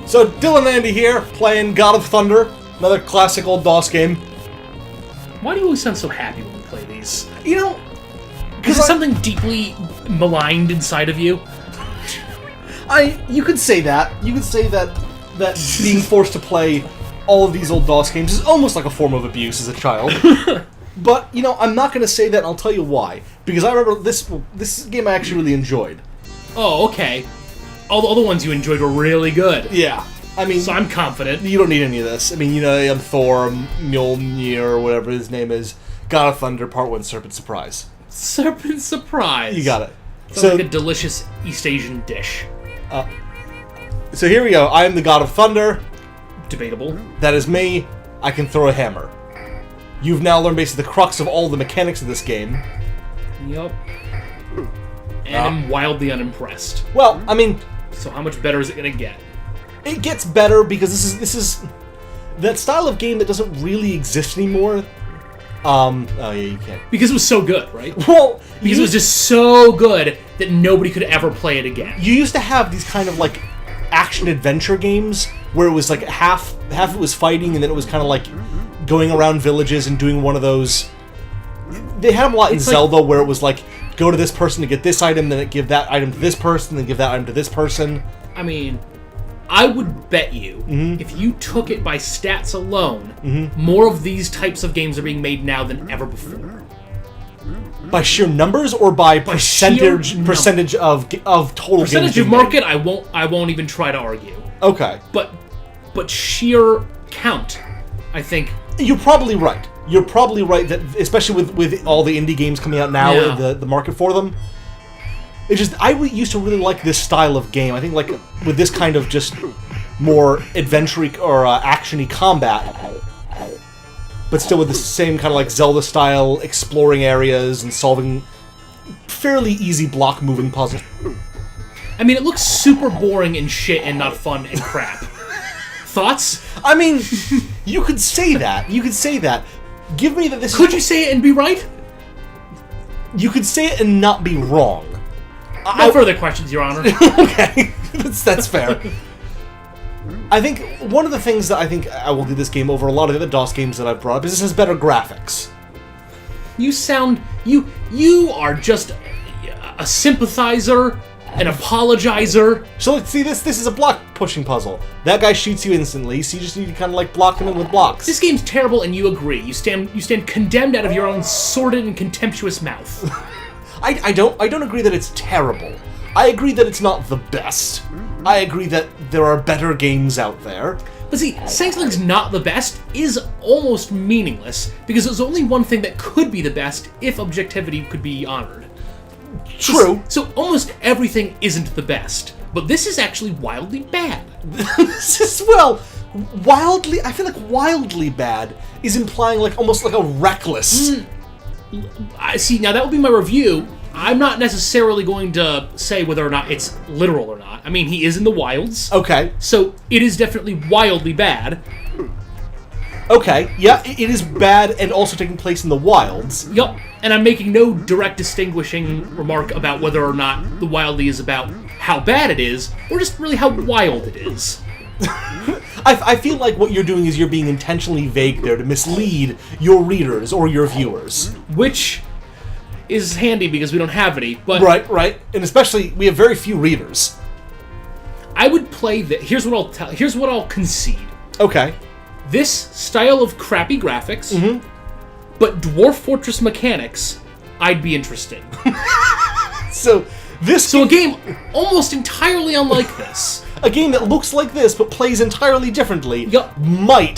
So, Dillon and Andy here, playing God of Thunder, another classic old DOS game. Why do you always sound so happy when we play these? You know, Is it something deeply maligned inside of you? You could say that. You could say that being forced to play all of these old DOS games is almost like a form of abuse as a child. But, you know, I'm not going to say that, and I'll tell you why. Because I remember this game I actually really enjoyed. Oh, okay. All the other ones you enjoyed were really good. Yeah. I mean... So I'm confident. You don't need any of this. I mean, you know, Thor, Mjolnir, or whatever his name is, God of Thunder, Part 1, Serpent Surprise. Serpent Surprise. You got it. Sounds like a delicious East Asian dish. So here we go. I am the God of Thunder. Debatable. That is me. I can throw a hammer. You've now learned basically the crux of all the mechanics of this game. Yup. And I'm wildly unimpressed. Well, I mean... So how much better is it going to get? It gets better because this is that style of game that doesn't really exist anymore. Oh yeah, you can't. Because it was so good, right? Well, because it was just so good that nobody could ever play it again. You used to have these kind of like action-adventure games where it was like half it was fighting and then it was kind of like going around villages and doing one of those... They had them a lot in Zelda where it was like, go to this person to get this item, then give that item to this person, then give that item to this person. I mean, I would bet you, if you took it by stats alone, more of these types of games are being made now than ever before. By sheer numbers or by percentage of total percentage of market? I won't even try to argue. Okay, but sheer count, I think. You're probably right. You're probably right that, especially with all the indie games coming out now, the market for them. It's just, I used to really like this style of game. I think, like, with this kind of just more adventure-y or action-y combat, but still with the same kind of, like, Zelda-style exploring areas and solving fairly easy block-moving puzzles. I mean, it looks super boring and shit and not fun and crap. Thoughts? I mean, you could say that. You could say that. Give me that this Could you say it and be right? You could say it and not be wrong. No further questions, Your Honor. Okay, that's fair. I think one of the things that I think I will do this game over a lot of the other DOS games that I've brought up is this has better graphics. You sound... You are just a sympathizer, an apologizer. So let's see this. This is a block pushing puzzle. That guy shoots you instantly, so you just need to kind of like block him in with blocks. This game's terrible, and you agree. You stand condemned out of your own sordid and contemptuous mouth. I don't agree that it's terrible. I agree that it's not the best. I agree that there are better games out there. But see, saying something's not the best is almost meaningless, because there's only one thing that could be the best if objectivity could be honored. True. So almost everything isn't the best, but this is actually wildly bad. This is, well, wildly... I feel like wildly bad is implying like almost like a reckless... I see, now that would be my review. I'm not necessarily going to say whether or not it's literal or not. I mean, he is in the wilds. Okay. So it is definitely wildly bad. Okay, yeah, it is bad and also taking place in the wilds. Yup, and I'm making no direct distinguishing remark about whether or not the wildly is about how bad it is, or just really how wild it is. I feel like what you're doing is you're being intentionally vague there to mislead your readers or your viewers. Which is handy because we don't have any, but... Right, and especially, we have very few readers. I would play that. Here's what I'll concede. Okay. This style of crappy graphics, but Dwarf Fortress mechanics, I'd be interested. So a game almost entirely unlike this. A game that looks like this but plays entirely differently. Yup.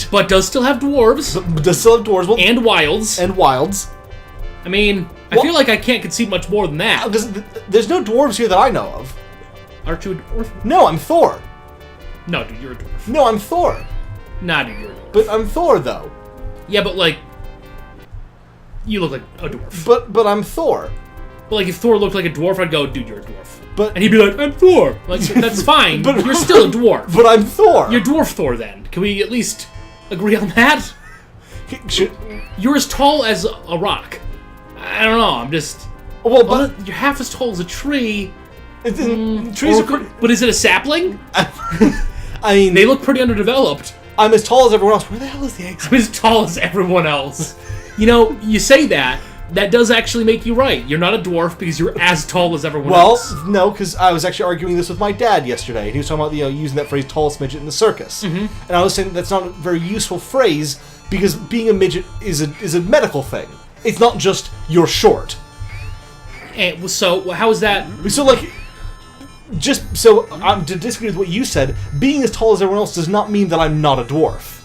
But does still have dwarves. Does still have dwarves. Well, and wilds. And wilds. I mean, I feel like I can't concede much more than that. There's no dwarves here that I know of. Aren't you a dwarf? No, I'm Thor. No, dude, you're a dwarf. No, I'm Thor. Nah, dude, you're a dwarf. But I'm Thor, though. Yeah, but, like, you look like a dwarf. But I'm Thor. But, like, if Thor looked like a dwarf, I'd go, dude, you're a dwarf. And he'd be like, I'm Thor. Like, that's fine, but you're still a dwarf. But I'm Thor. You're Dwarf Thor, then. Can we at least agree on that? You're as tall as a rock. I don't know, I'm just... Well, but... you're half as tall as a tree. Trees are... But is it a sapling? I mean... They look pretty underdeveloped. I'm as tall as everyone else. Where the hell is the egg? I'm as tall as everyone else. You know, you say that. That does actually make you right. You're not a dwarf because you're as tall as everyone else. Well, no, because I was actually arguing this with my dad yesterday. And he was talking about, using that phrase, tallest midget in the circus. Mm-hmm. And I was saying that's not a very useful phrase because being a midget is a medical thing. It's not just you're short. And so, how is that? So, to disagree with what you said, being as tall as everyone else does not mean that I'm not a dwarf.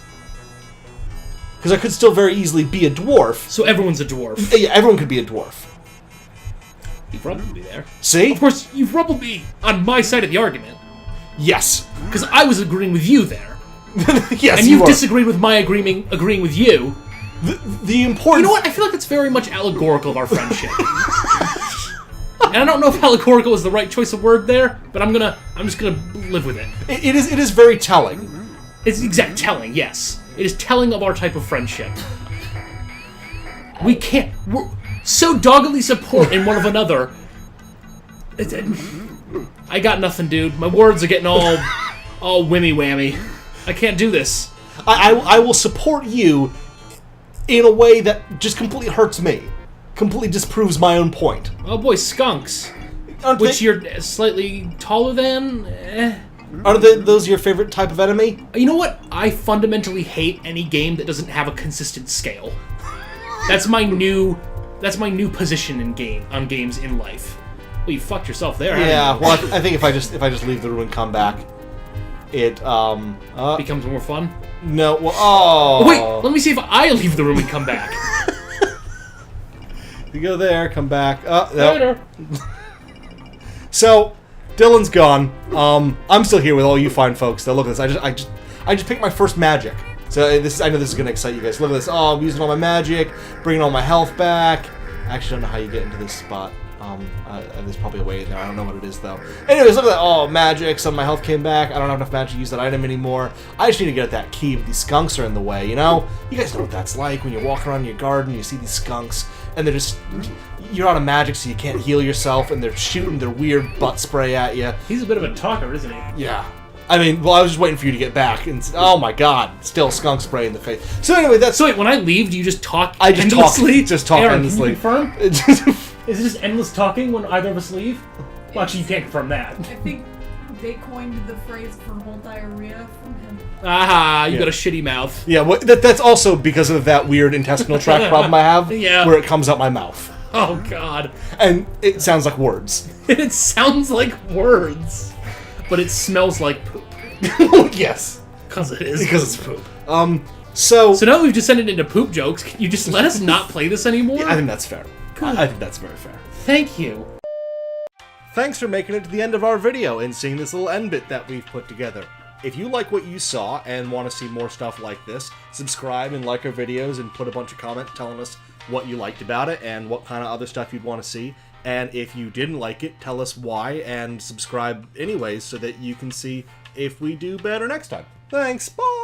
Because I could still very easily be a dwarf. So everyone's a dwarf. Yeah, everyone could be a dwarf. You've rumbled me there. See? Of course, you've rumbled me on my side of the argument. Yes. Because I was agreeing with you there. Yes, and you've disagreed with my agreeing with you. The important... You know what? I feel like it's very much allegorical of our friendship. And I don't know if allegorical is the right choice of word there, but I'm just gonna live with it. It is very telling. It's exact telling, yes. It is telling of our type of friendship. We're so doggedly supporting one of another. I got nothing, dude. My words are getting all whammy-whammy. I can't do this. I will support you in a way that just completely hurts me. Completely disproves my own point. Oh boy, skunks. Which you're slightly taller than? Are those your favorite type of enemy? You know what? I fundamentally hate any game that doesn't have a consistent scale. That's my new position in games in life. Well, you fucked yourself there. Yeah. Well, I think if I just leave the room and come back, it becomes more fun. No. Well, oh. Wait. Let me see if I leave the room and come back. You go there, come back. No. Later. So. Dillon's gone. I'm still here with all you fine folks. Though, look at this. I just picked my first magic. So I know this is gonna excite you guys. Look at this. Oh, I'm using all my magic, bringing all my health back. I actually don't know how you get into this spot. There's probably a way in there. I don't know what it is though. Anyways, look at that. Oh, magic. Some of my health came back. I don't have enough magic to use that item anymore. I just need to get at that key, but these skunks are in the way. You know? You guys know what that's like when you're walking around your garden. You see these skunks, and they're just. You're out of magic, so you can't heal yourself, and they're shooting their weird butt spray at you. He's a bit of a talker, isn't he? Yeah. I mean, well, I was just waiting for you to get back, and oh my god, still skunk spray in the face. So anyway, that's... So wait, when I leave, do you just talk I just endlessly? Just talk Aaron, endlessly. Can you confirm? Is it just endless talking when either of us leave? Well, actually, you can't confirm that. I think they coined the phrase for whole diarrhea from him. Aha, you got a shitty mouth. Yeah, well, that's also because of that weird intestinal tract problem I have, yeah. where it comes out my mouth. Oh, God. And it sounds like words. It sounds like words. But it smells like poop. Yes. Because it is. Because it's poop. So now that we've descended into poop jokes, can you just let us not play this anymore? Yeah, I think that's fair. I think that's very fair. Thank you. Thanks for making it to the end of our video and seeing this little end bit that we've put together. If you like what you saw and want to see more stuff like this, subscribe and like our videos and put a bunch of comments telling us what you liked about it and what kind of other stuff you'd want to see. And if you didn't like it, tell us why and subscribe anyways so that you can see if we do better next time. Thanks, bye!